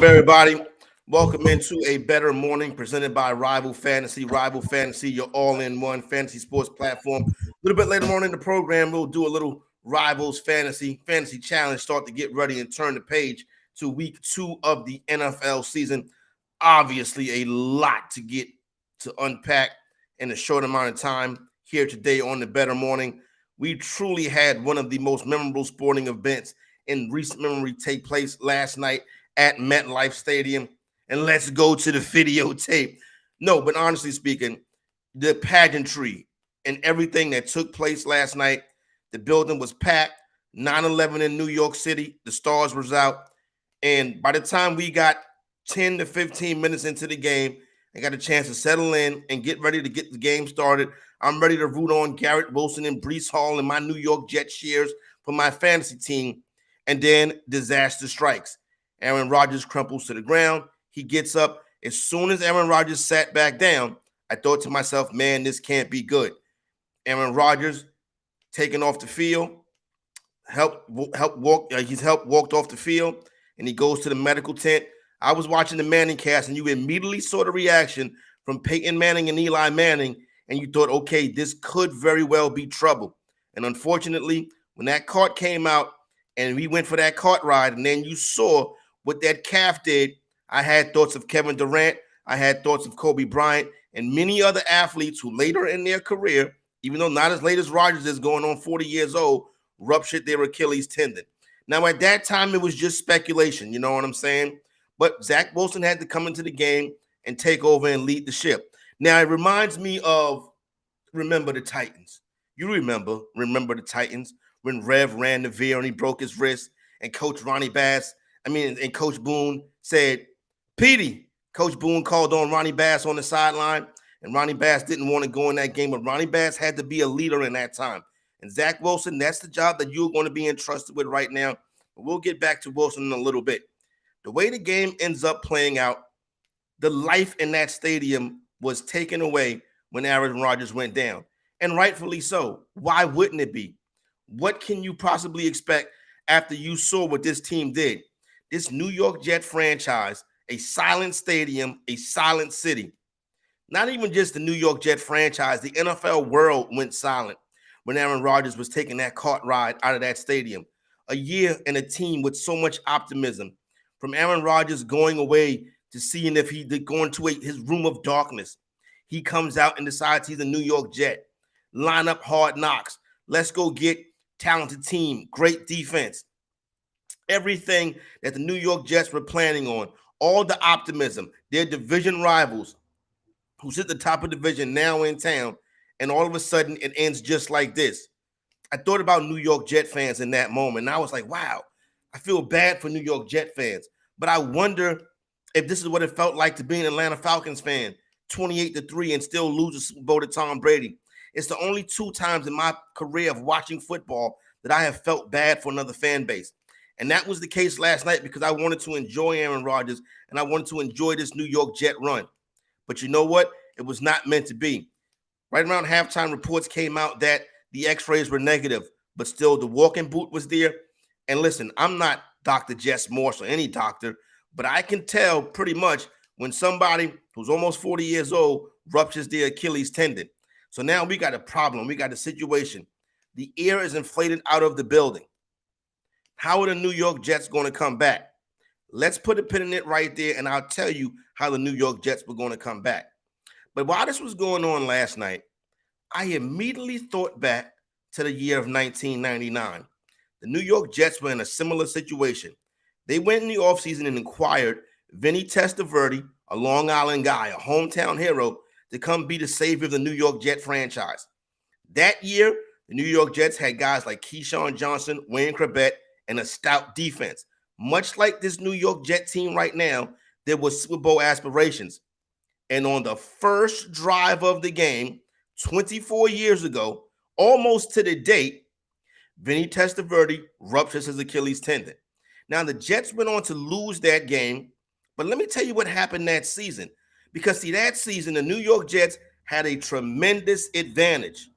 up, everybody? Welcome into A Bettor Morning presented by Rival Fantasy. Rival Fantasy, your all-in-one fantasy sports platform. A little bit later on in the program, we'll do a little Rivals Fantasy Challenge, start to get ready and turn the page to week 2 of the NFL season. Obviously, a lot to get to unpack in a short amount of time here today on the Bettor Morning. We truly had one of the most memorable sporting events in recent memory take place last night at MetLife Stadium. And let's go to the videotape. No, but honestly speaking, the pageantry and everything that took place last night, the building was packed. 9/11 in New York City, the stars was out. And by the time we got 10 to 15 minutes into the game, I got a chance to settle in and get ready to get the game started. I'm ready to root on Garrett Wilson and Breece Hall and my New York Jets cheers for my fantasy team. And then disaster strikes. Aaron Rodgers crumples to the ground. He gets up. As soon as Aaron Rodgers sat back down, I thought to myself, man, this can't be good. Aaron Rodgers taken off the field, he's walked off the field, and he goes to the medical tent. I was watching the Manning cast, and you immediately saw the reaction from Peyton Manning and Eli Manning, and you thought, okay, this could very well be trouble. And unfortunately, when that cart came out and we went for that cart ride, and then you saw what that calf did, I had thoughts of Kevin Durant. I had thoughts of Kobe Bryant and many other athletes who later in their career, even though not as late as Rodgers is, going on 40 years old, ruptured their Achilles tendon. Now, at that time, it was just speculation, you know what I'm saying? But Zach Wilson had to come into the game and take over and lead the ship. Now, it reminds me of, remember the Titans. You remember the Titans when Rev ran the veer and he broke his wrist, and Coach Boone said, Petey. Coach Boone called on Ronnie Bass on the sideline, and Ronnie Bass didn't want to go in that game, but Ronnie Bass had to be a leader in that time. And Zach Wilson, that's the job that you're going to be entrusted with right now. But we'll get back to Wilson in a little bit. The way the game ends up playing out, the life in that stadium was taken away when Aaron Rodgers went down, and rightfully so. Why wouldn't it be? What can you possibly expect after you saw what this team did? This New York Jet franchise, a silent stadium, a silent city. Not even just the New York Jet franchise, the NFL world went silent when Aaron Rodgers was taking that cart ride out of that stadium. A year and a team with so much optimism, from Aaron Rodgers going away to seeing if he did go into his room of darkness. He comes out and decides he's a New York Jet. Line up hard knocks. Let's go get talented team, great defense. Everything that the New York Jets were planning on, all the optimism, their division rivals who sit at the top of the division now in town, and all of a sudden it ends just like this. I thought about New York Jet fans in that moment, and I was like, wow, I feel bad for New York Jet fans, but I wonder if this is what it felt like to be an Atlanta Falcons fan, 28-3 and still lose a Super Bowl to Tom Brady. It's the only 2 times in my career of watching football that I have felt bad for another fan base. And that was the case last night because I wanted to enjoy Aaron Rodgers and I wanted to enjoy this New York Jet run. But you know what? It was not meant to be. Right around halftime, reports came out that the x-rays were negative, but still the walking boot was there. And listen, I'm not Dr. Jess Morse or any doctor, but I can tell pretty much when somebody who's almost 40 years old ruptures their Achilles tendon. So now we got a problem. We got a situation. The air is inflated out of the building. How are the New York Jets going to come back? Let's put a pin in it right there, and I'll tell you how the New York Jets were going to come back. But while this was going on last night, I immediately thought back to the year of 1999. The New York Jets were in a similar situation. They went in the offseason and acquired Vinny Testaverde, a Long Island guy, a hometown hero, to come be the savior of the New York Jet franchise. That year, the New York Jets had guys like Keyshawn Johnson, Wayne Corbett, and a stout defense. Much like this New York Jet team right now, there was Super Bowl aspirations. And on the first drive of the game, 24 years ago, almost to the date, Vinny Testaverde ruptures his Achilles tendon. Now, the Jets went on to lose that game, but let me tell you what happened that season. Because, see, that season, the New York Jets had a tremendous advantage.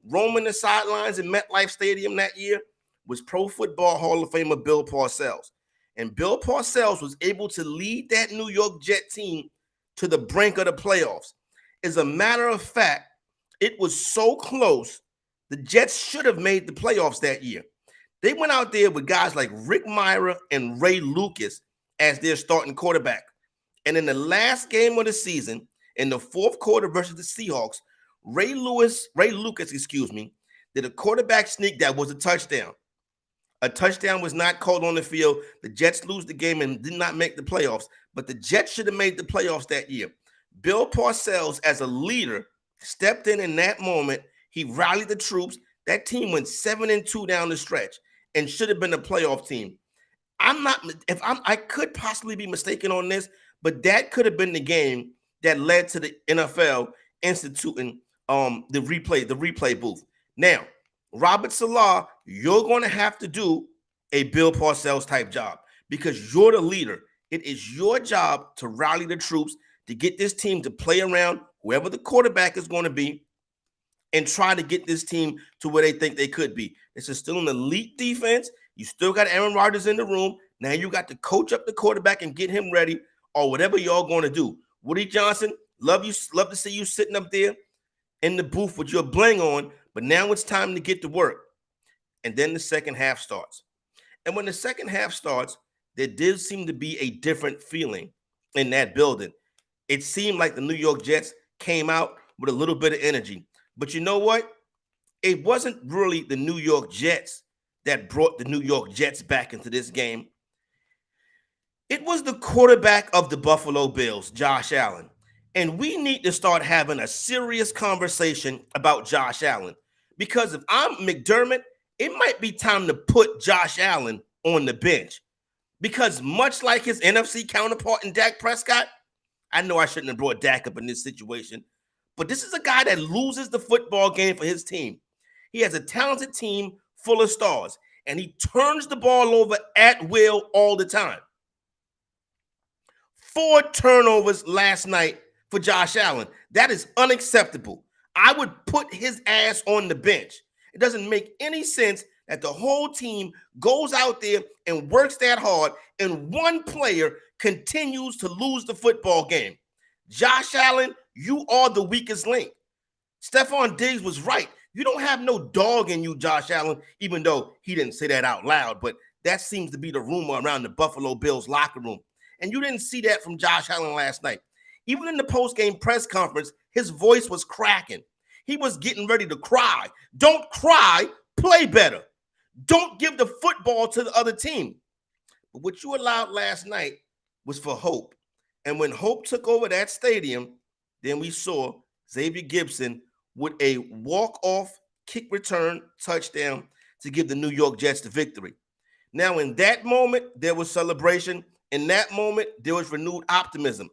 Roaming the sidelines in MetLife Stadium that year was Pro Football Hall of Famer Bill Parcells. And Bill Parcells was able to lead that New York Jet team to the brink of the playoffs. As a matter of fact, it was so close, the Jets should have made the playoffs that year. They went out there with guys like Rick Myra and Ray Lucas as their starting quarterback. And in the last game of the season, in the fourth quarter versus the Seahawks, Ray Lucas, did a quarterback sneak that was a touchdown. A touchdown was not called on the field. The Jets lose the game and did not make the playoffs, but the Jets should have made the playoffs that year. Bill Parcells, as a leader, stepped in that moment. He rallied the troops. That team went 7-2 down the stretch and should have been a playoff team. I could possibly be mistaken on this, but that could have been the game that led to the NFL instituting the replay booth. Now, Robert Saleh, you're going to have to do a Bill Parcells type job because you're the leader. It is your job to rally the troops, to get this team to play around whoever the quarterback is going to be and try to get this team to where they think they could be. This is still an elite defense. You still got Aaron Rodgers in the room. Now you got to coach up the quarterback and get him ready or whatever y'all going to do. Woody Johnson, love to see you sitting up there in the booth with your bling on, but now it's time to get to work. And then the second half starts. And when the second half starts, there did seem to be a different feeling in that building. It seemed like the New York Jets came out with a little bit of energy. But you know what? It wasn't really the New York Jets that brought the New York Jets back into this game. It was the quarterback of the Buffalo Bills, Josh Allen. And we need to start having a serious conversation about Josh Allen. Because if I'm McDermott, it might be time to put Josh Allen on the bench. Because much like his NFC counterpart in Dak Prescott, I know I shouldn't have brought Dak up in this situation, but this is a guy that loses the football game for his team. He has a talented team full of stars, and he turns the ball over at will all the time. 4 turnovers last night for Josh Allen. That is unacceptable. I would put his ass on the bench. It doesn't make any sense that the whole team goes out there and works that hard, and one player continues to lose the football game. Josh Allen, you are the weakest link. Stephon Diggs was right. You don't have no dog in you, Josh Allen, even though he didn't say that out loud, but that seems to be the rumor around the Buffalo Bills locker room. And you didn't see that from Josh Allen last night. Even in the post-game press conference, his voice was cracking. He was getting ready to cry. Don't cry, play better. Don't give the football to the other team. But what you allowed last night was for hope. And when hope took over that stadium, then we saw Xavier Gibson with a walk-off kick return touchdown to give the New York Jets the victory. Now, in that moment, there was celebration. In that moment, there was renewed optimism.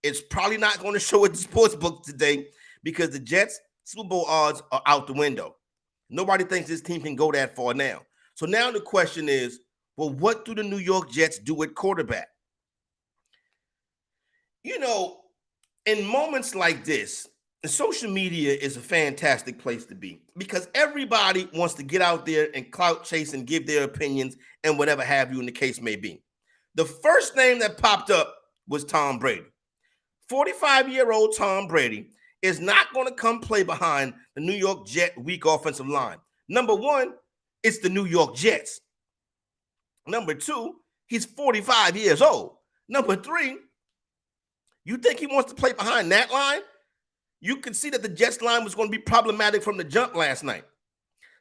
It's probably not going to show at the sports book today because the Jets' Super Bowl odds are out the window. Nobody thinks this team can go that far now. So now the question is, well, what do the New York Jets do at quarterback? You know, in moments like this, social media is a fantastic place to be because everybody wants to get out there and clout chase and give their opinions and whatever have you in the case may be. The first name that popped up was Tom Brady. 45-year-old Tom Brady is not going to come play behind the New York Jet weak offensive line. Number one, it's the New York Jets. Number two, he's 45 years old. Number three, you think he wants to play behind that line? You can see that the Jets line was going to be problematic from the jump last night.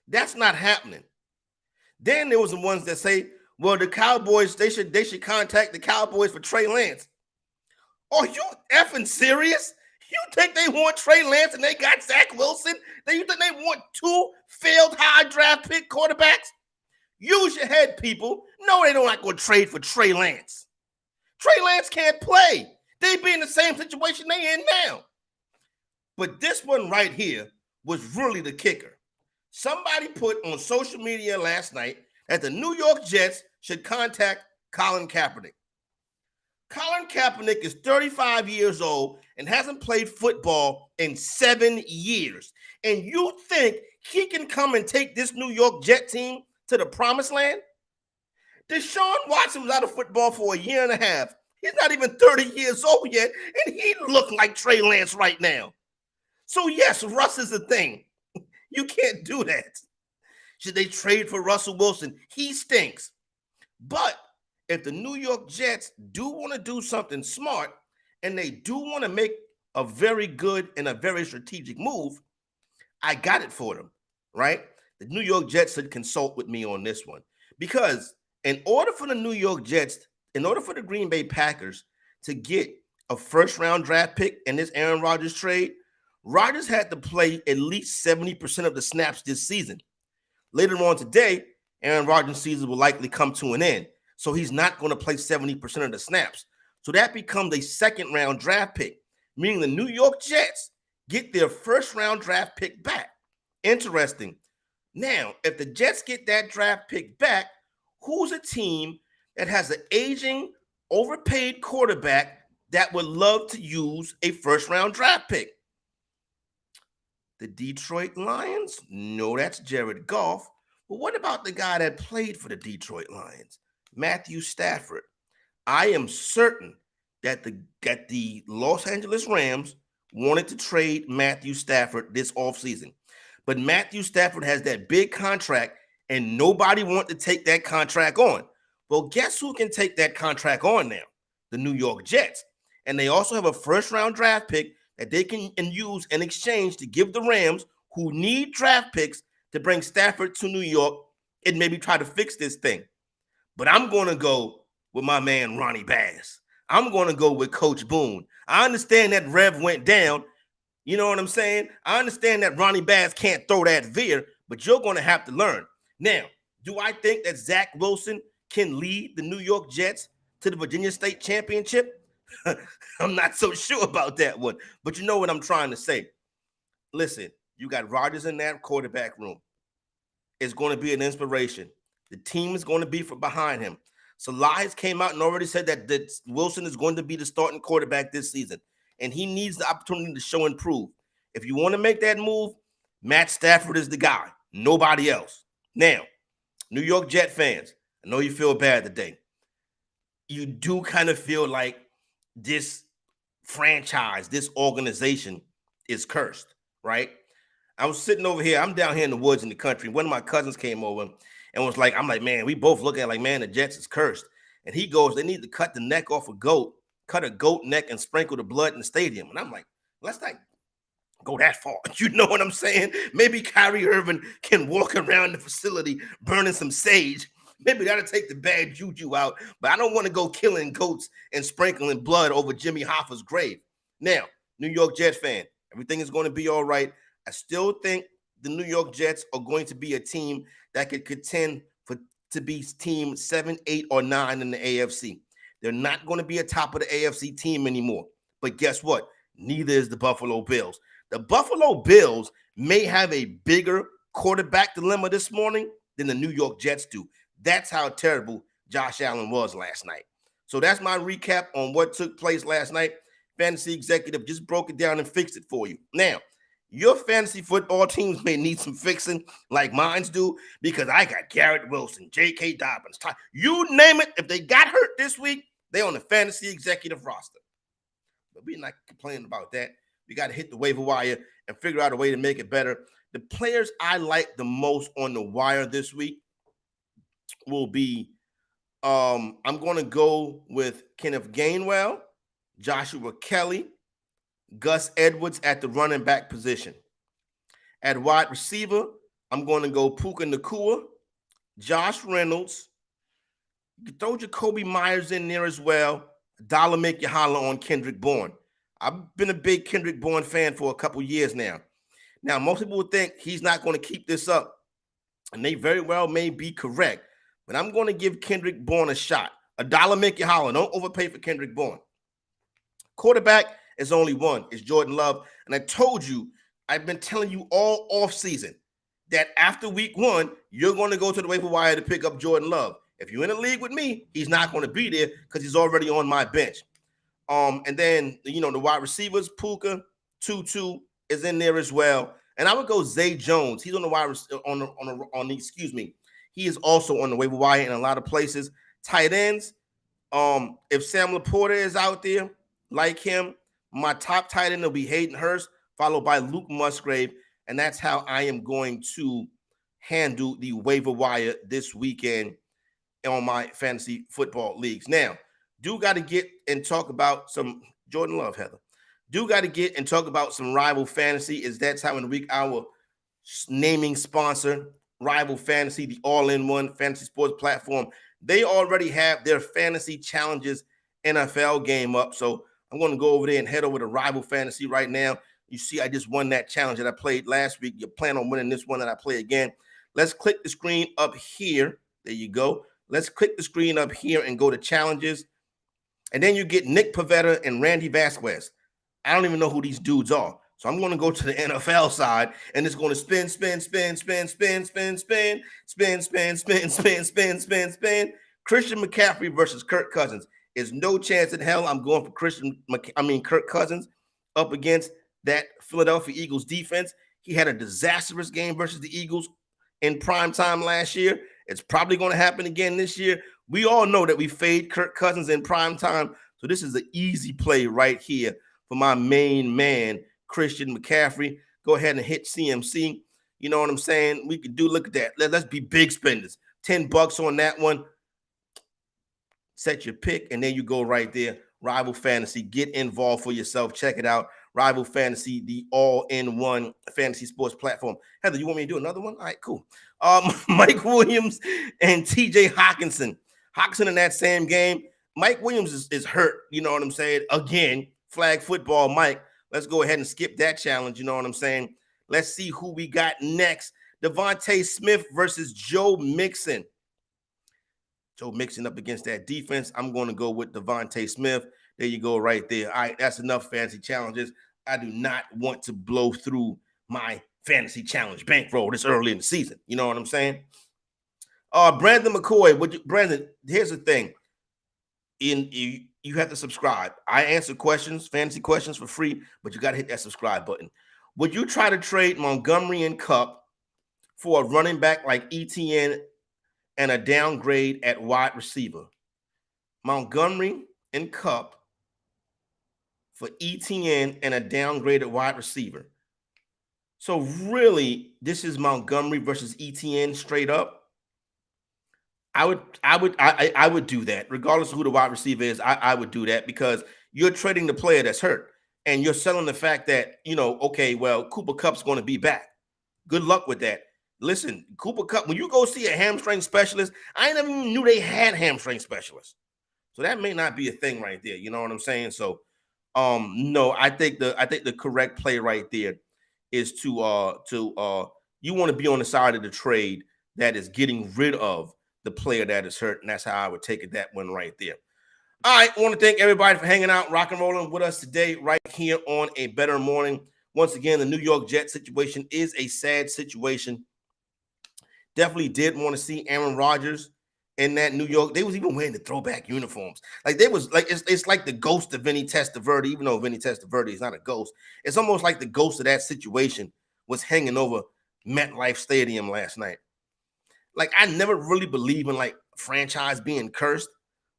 That's not happening. Then there was the ones that say, well, the Cowboys, they should contact the Cowboys for Trey Lance. Are you effing serious? You think they want Trey Lance and they got Zach Wilson? Then you think they want 2 failed high draft pick quarterbacks? Use your head, people. No, they don't like going to trade for Trey Lance. Trey Lance can't play. They be in the same situation they in now. But this one right here was really the kicker. Somebody put on social media last night that the New York Jets should contact Colin Kaepernick. Colin Kaepernick is 35 years old and hasn't played football in 7 years. And you think he can come and take this New York Jet team to the promised land? Deshaun Watson was out of football for a year and a half. He's not even 30 years old yet, and he looked like Trey Lance right now. So, yes, Russ is a thing. You can't do that. Should they trade for Russell Wilson? He stinks. But if the New York Jets do want to do something smart, and they do want to make a very good and a very strategic move, I got it for them, right? The New York Jets should consult with me on this one. Because in order for the New York Jets, in order for the Green Bay Packers to get a first-round draft pick in this Aaron Rodgers trade, Rodgers had to play at least 70% of the snaps this season. Later on today, Aaron Rodgers' season will likely come to an end. So he's not going to play 70% of the snaps. So that becomes a second-round draft pick, meaning the New York Jets get their first-round draft pick back. Interesting. Now, if the Jets get that draft pick back, who's a team that has an aging, overpaid quarterback that would love to use a first-round draft pick? The Detroit Lions? No, that's Jared Goff. But what about the guy that played for the Detroit Lions, Matthew Stafford? I am certain that the Los Angeles Rams wanted to trade Matthew Stafford this offseason. But Matthew Stafford has that big contract, and nobody wanted to take that contract on. Well, guess who can take that contract on now? The New York Jets. And they also have a first-round draft pick that they can use in exchange to give the Rams, who need draft picks, to bring Stafford to New York and maybe try to fix this thing. But I'm going to go with my man Ronnie Bass. I'm going to go with Coach Boone. I understand that Rev went down. You know what I'm saying? I understand that Ronnie Bass can't throw that veer, but you're going to have to learn. Now, do I think that Zach Wilson can lead the New York Jets to the Virginia State Championship? I'm not so sure about that one, but you know what I'm trying to say. Listen, you got Rodgers in that quarterback room. It's going to be an inspiration. The team is going to be from behind him. Salah has came out and already said that Wilson is going to be the starting quarterback this season, and he needs the opportunity to show and prove. If you want to make that move, Matt Stafford is the guy, nobody else. Now, New York Jet fans, I know you feel bad today. You do kind of feel like this franchise, this organization is cursed, right? I was sitting over here. I'm down here in the woods in the country. One of my cousins came over and was like, I'm like, man, we both look at it like, man, the Jets is cursed. And he goes, they need to cut the neck off a goat, cut a goat neck and sprinkle the blood in the stadium. And I'm like, let's not go that far. You know what I'm saying? Maybe Kyrie Irving can walk around the facility burning some sage. Maybe that'll take the bad juju out. But I don't want to go killing goats and sprinkling blood over Jimmy Hoffa's grave. Now, New York Jets fan, everything is going to be all right. I still think the New York Jets are going to be a team that could contend to be team 7, 8, or 9 in the AFC. They're not going to be a top of the AFC team anymore. But guess what? Neither is the Buffalo Bills. The Buffalo Bills may have a bigger quarterback dilemma this morning than the New York Jets do. That's how terrible Josh Allen was last night. So that's my recap on what took place last night. Fantasy Executive just broke it down and fixed it for you. Now, your fantasy football teams may need some fixing like mine's do, because I got Garrett Wilson, J.K. Dobbins, you name it. If they got hurt this week, they're on the Fantasy Executive roster. But we're not complaining about that. We got to hit the waiver wire and figure out a way to make it better. The players I like the most on the wire this week will be, I'm going to go with Kenneth Gainwell, Joshua Kelly, Gus Edwards at the running back position. At wide receiver, I'm going to go Puka Nacua, Josh Reynolds. You can throw Jacoby Myers in there as well. Dollar make you holler on Kendrick Bourne. I've been a big Kendrick Bourne fan for a couple years now. Now, most people would think he's not going to keep this up, and they very well may be correct. But I'm going to give Kendrick Bourne a shot. A dollar make you holler. Don't overpay for Kendrick Bourne. Quarterback is only one. It's Jordan Love. And I told you, I've been telling you all offseason that after week 1, you're going to go to the waiver wire to pick up Jordan Love. If you're in a league with me, he's not going to be there because he's already on my bench. And then, the wide receivers, Puka, Tutu is in there as well. And I would go Zay Jones. He's on the wide He is also on the waiver wire in a lot of places. Tight ends, if Sam Laporta is out there, like him, my top tight end will be Hayden Hurst, followed by Luke Musgrave, and that's how I am going to handle the waiver wire this weekend on my fantasy football leagues. Now, do got to get and talk about some Jordan Love, Heather. Do got to get and talk about some Rival Fantasy. Is that time of the week? Our naming sponsor, Rival Fantasy, the all-in-one fantasy sports platform. They already have their fantasy challenges NFL game up. So I'm going to go over there and head over to Rival Fantasy right now. You see, I just won that challenge that I played last week. You plan on winning this one that I play again. Let's click the screen up here. There you go. Let's click the screen up here and go to challenges. And then you get Nick Pavetta and Randy Vasquez. I don't even know who these dudes are. So I'm going to go to the NFL side, and it's going to spin. Christian McCaffrey versus Kirk Cousins. There's no chance in hell I'm going for Kirk Cousins up against that Philadelphia Eagles defense. He had a disastrous game versus the Eagles in prime time last year. It's probably going to happen again this year. We all know that we fade Kirk Cousins in prime time. So this is an easy play right here for my main man, Christian McCaffrey. Go ahead and hit CMC. You know what I'm saying? We could do, look at that. Let's be big spenders. $10 on that one. Set your pick, and then you go right there. Rival Fantasy. Get involved for yourself. Check it out. Rival Fantasy, the all-in-one fantasy sports platform. Heather, you want me to do another one? All right, cool. Mike Williams and TJ Hawkinson. Hawkinson in that same game. Mike Williams is hurt. You know what I'm saying? Again, flag football, Mike. Let's go ahead and skip that challenge. You know what I'm saying? Let's see who we got next. Devontae Smith versus Joe Mixon. Joe Mixon up against that defense. I'm going to go with Devontae Smith. There you go right there. All right, that's enough fantasy challenges. I do not want to blow through my fantasy challenge bankroll this early in the season. You know what I'm saying? Brandon McCoy. Brandon, here's the thing. You have to subscribe. I answer questions, fantasy questions for free, but you got to hit that subscribe button. Would you try to trade Montgomery and Kupp for a running back like ETN and a downgrade at wide receiver? Montgomery and Kupp for ETN and a downgrade at wide receiver. So really, this is Montgomery versus ETN straight up. I would do that, regardless of who the wide receiver is. I would do that because you're trading the player that's hurt, and you're selling the fact that, you know, okay, well, Cooper Kupp's going to be back. Good luck with that. Listen, Cooper Kupp, when you go see a hamstring specialist, I never even knew they had hamstring specialists. So that may not be a thing right there. You know what I'm saying? So, no, I think the correct play right there is to you want to be on the side of the trade that is getting rid of the player that is hurt, and that's how I would take it, that one right there. All right, I want to thank everybody for hanging out, rock and rolling with us today right here on A Bettor Morning. Once again, the New York Jets situation is a sad situation. Definitely did want to see Aaron Rodgers in that New York. They was even wearing the throwback uniforms. Like they was like, it's like the ghost of Vinny Testaverde, even though Vinny Testaverde is not a ghost. It's almost like the ghost of that situation was hanging over MetLife Stadium last night. Like, I never really believe in like franchise being cursed,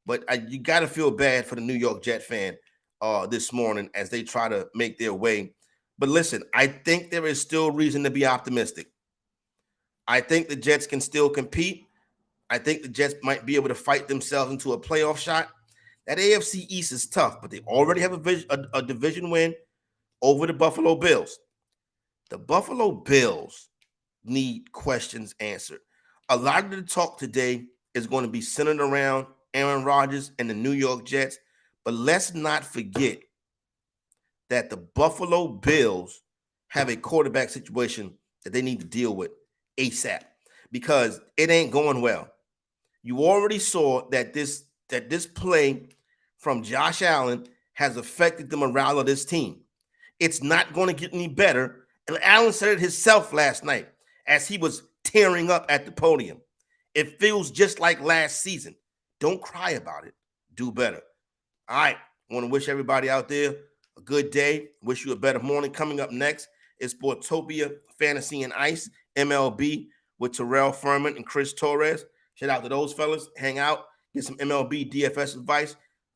but you got to feel bad for the New York Jet fan this morning as they try to make their way. But listen, I think there is still reason to be optimistic. I think the Jets can still compete. I think the Jets might be able to fight themselves into a playoff shot. That AFC East is tough, but they already have a division win over the Buffalo Bills. The Buffalo Bills need questions answered. A lot of the talk today is going to be centered around Aaron Rodgers and the New York Jets, but let's not forget that the Buffalo Bills have a quarterback situation that they need to deal with ASAP because it ain't going well. You already saw that this play from Josh Allen has affected the morale of this team. It's not going to get any better. And Allen said it himself last night as he was tearing up at the podium. It feels just like last season. Don't cry about it. Do better. All right. I want to wish everybody out there a good day. Wish you a better morning. Coming up next is Sportopia Fantasy and Ice, MLB, with Terrell Furman and Chris Torres. Shout out to those fellas. Hang out. get some MLB DFS advice.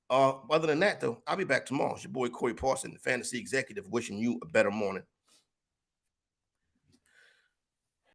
Other than that, though, I'll be back tomorrow. It's your boy Corey Parson, the fantasy executive, wishing you a better morning.